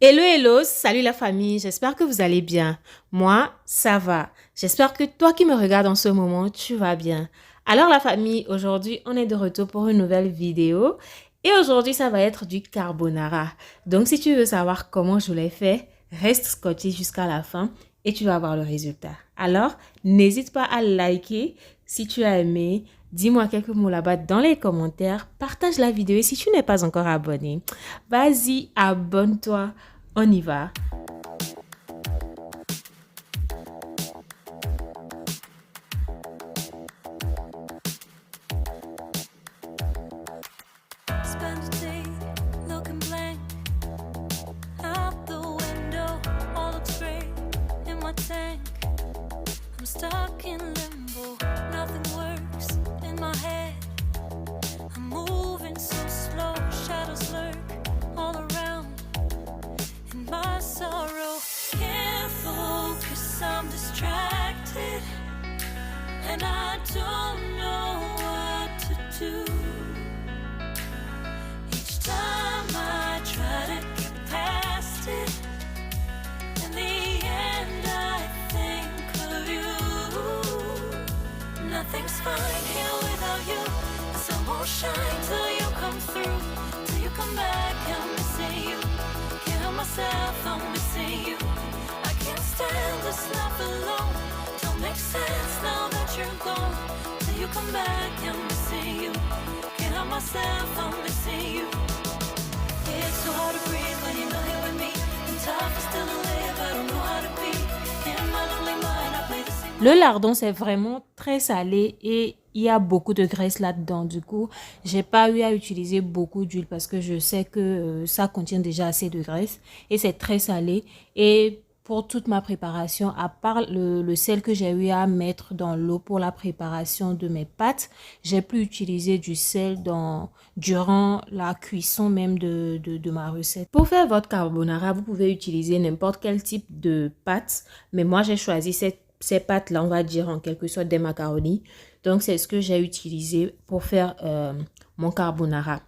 Hello, hello, salut la famille, j'espère que vous allez bien. Moi, ça va. J'espère que toi qui me regardes en ce moment, tu vas bien. Alors la famille, aujourd'hui, on est de retour pour une nouvelle vidéo. Et aujourd'hui, ça va être du carbonara. Donc si tu veux savoir comment je l'ai fait, reste scotché jusqu'à la fin et tu vas voir le résultat. Alors, n'hésite pas à liker si tu as aimé. Dis-moi quelques mots là-bas dans les commentaires. Partage la vidéo et si tu n'es pas encore abonné, vas-y, abonne-toi. On y va. Spend a day looking blank out the window. All looks great in my tank. I'm stuck in limbo. Nothing works in my head. I'm moving so slow. Shadows lurk all around. In my sorrow, can't focus. I'm distracted, and I don't know what to do. Each time I try to get past it, in the end I think of you. Nothing's fine here without you. The sun won't shine till you come through. Till you come back, I'm missing you. Can't help myself, I'm missing you. I can't stand this life alone. Don't make sense now that you're gone. Till you come back, I'm missing you. Can't help myself, I'm missing you. It's so hard to breathe when you're not here with me. And tough is still to live, I don't know how to be. In my lonely mind, I play the same. Le lardon, c'est vraiment très salé et il y a beaucoup de graisse là-dedans. Du coup, j'ai pas eu à utiliser beaucoup d'huile parce que je sais que ça contient déjà assez de graisse et c'est très salé. Et pour toute ma préparation, à part le sel que j'ai eu à mettre dans l'eau pour la préparation de mes pâtes, j'ai pu utiliser du sel durant la cuisson même de ma recette. Pour faire votre carbonara, vous pouvez utiliser n'importe quel type de pâtes, mais moi j'ai choisi ces pâtes-là, on va dire en quelque sorte des macaronis. Donc c'est ce que j'ai utilisé pour faire mon carbonara.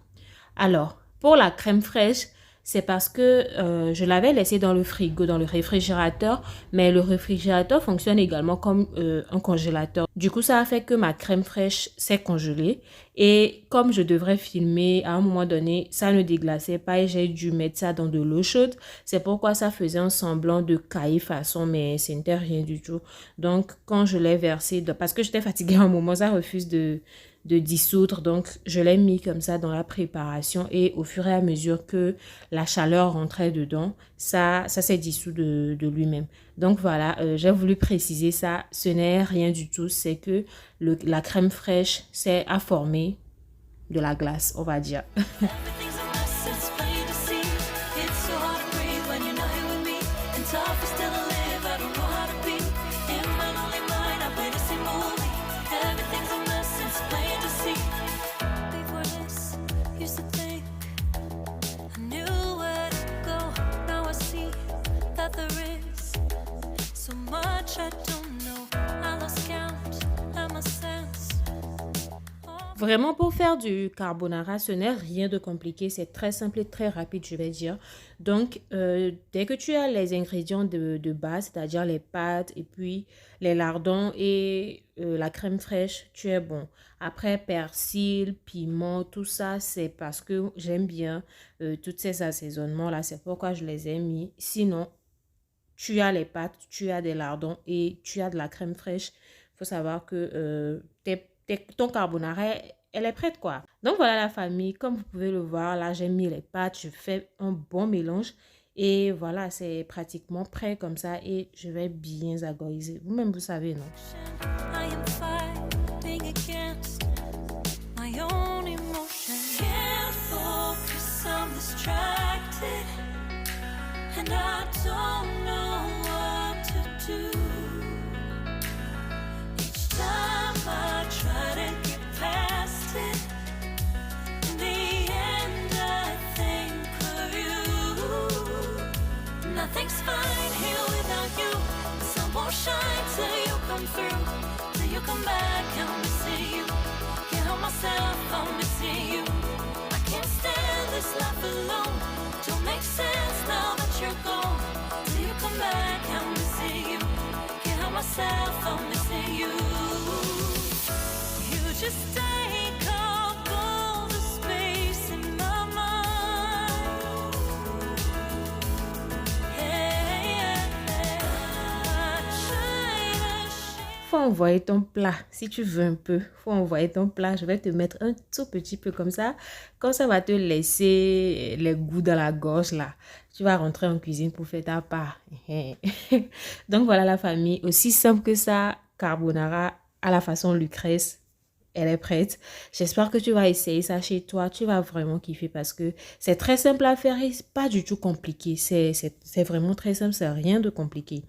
Alors, pour la crème fraîche, c'est parce que je l'avais laissé dans le frigo, dans le réfrigérateur, mais le réfrigérateur fonctionne également comme un congélateur. Du coup, ça a fait que ma crème fraîche s'est congelée et comme je devrais filmer à un moment donné, ça ne déglaçait pas et j'ai dû mettre ça dans de l'eau chaude. C'est pourquoi ça faisait un semblant de cailler façon, mais ce n'était rien du tout. Donc, quand je l'ai versé, parce que j'étais fatiguée à un moment, ça refuse de dissoudre, donc je l'ai mis comme ça dans la préparation et au fur et à mesure que la chaleur rentrait dedans, ça s'est dissous de lui-même. Donc voilà, j'ai voulu préciser ça, ce n'est rien du tout, c'est que la crème fraîche s'est à former de la glace, on va dire. Everything's a mess, it's plain to see. It's so hard to breathe when you're not here with me. And tough is still to live, I don't know how to be. In my lonely mind, I play the same movie. Everything's a mess, it's plain to see. Before this, used to think I knew where to go. Now I see that there is so much I don't know. I lost count at my sense. Vraiment, pour faire du carbonara, ce n'est rien de compliqué. C'est très simple et très rapide, je vais dire. Donc, dès que tu as les ingrédients de base, c'est-à-dire les pâtes et puis les lardons et la crème fraîche, tu es bon. Après, persil, piment, tout ça, c'est parce que j'aime bien tous ces assaisonnements-là. C'est pourquoi je les ai mis. Sinon, tu as les pâtes, tu as des lardons et tu as de la crème fraîche. Il faut savoir que ton carbonara, elle est prête quoi. Donc voilà la famille, comme vous pouvez le voir, là j'ai mis les pâtes, je fais un bon mélange et voilà, c'est pratiquement prêt comme ça et je vais bien agoniser. Vous-même vous savez, non? I am fighting against my own emotion. Can't focus, I'm distracted, and I don't know what to do. Each time I try to get past it, in the end I think of you. Nothing's fine here without you. The sun won't shine till you come through. Till you come back, I'm missing you. Can't help myself, I'm missing you. I can't stand this life alone. Don't make sense now that you're faut envoyer ton plat. Si tu veux un peu, faut envoyer ton plat. Je vais te mettre un tout petit peu comme ça. Quand ça va te laisser les goûts dans la gorge là. Tu vas rentrer en cuisine pour faire ta part. Donc voilà la famille. Aussi simple que ça, carbonara à la façon Lucrèce. Elle est prête. J'espère que tu vas essayer ça chez toi. Tu vas vraiment kiffer parce que c'est très simple à faire et c'est pas du tout compliqué. C'est vraiment très simple. C'est rien de compliqué.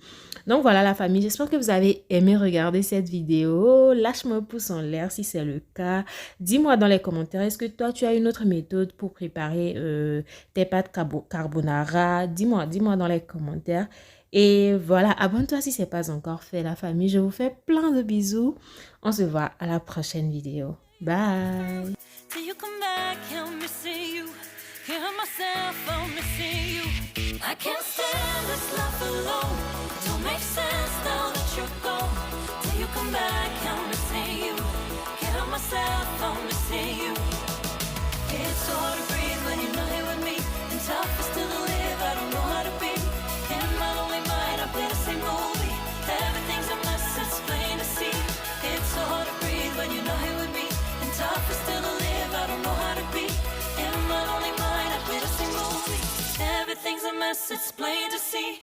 Donc voilà la famille. J'espère que vous avez aimé regarder cette vidéo. Lâche-moi un pouce en l'air si c'est le cas. Dis-moi dans les commentaires, est-ce que toi tu as une autre méthode pour préparer tes pâtes carbonara? Dis-moi dans les commentaires. Et voilà, abonne-toi si ce n'est pas encore fait, la famille. Je vous fais plein de bisous. On se voit à la prochaine vidéo. Bye. Till you come back, I'm missing you. Can't help myself, I'm missing you. I can't stand this life alone. Don't make sense now that you're gone. Till you come back.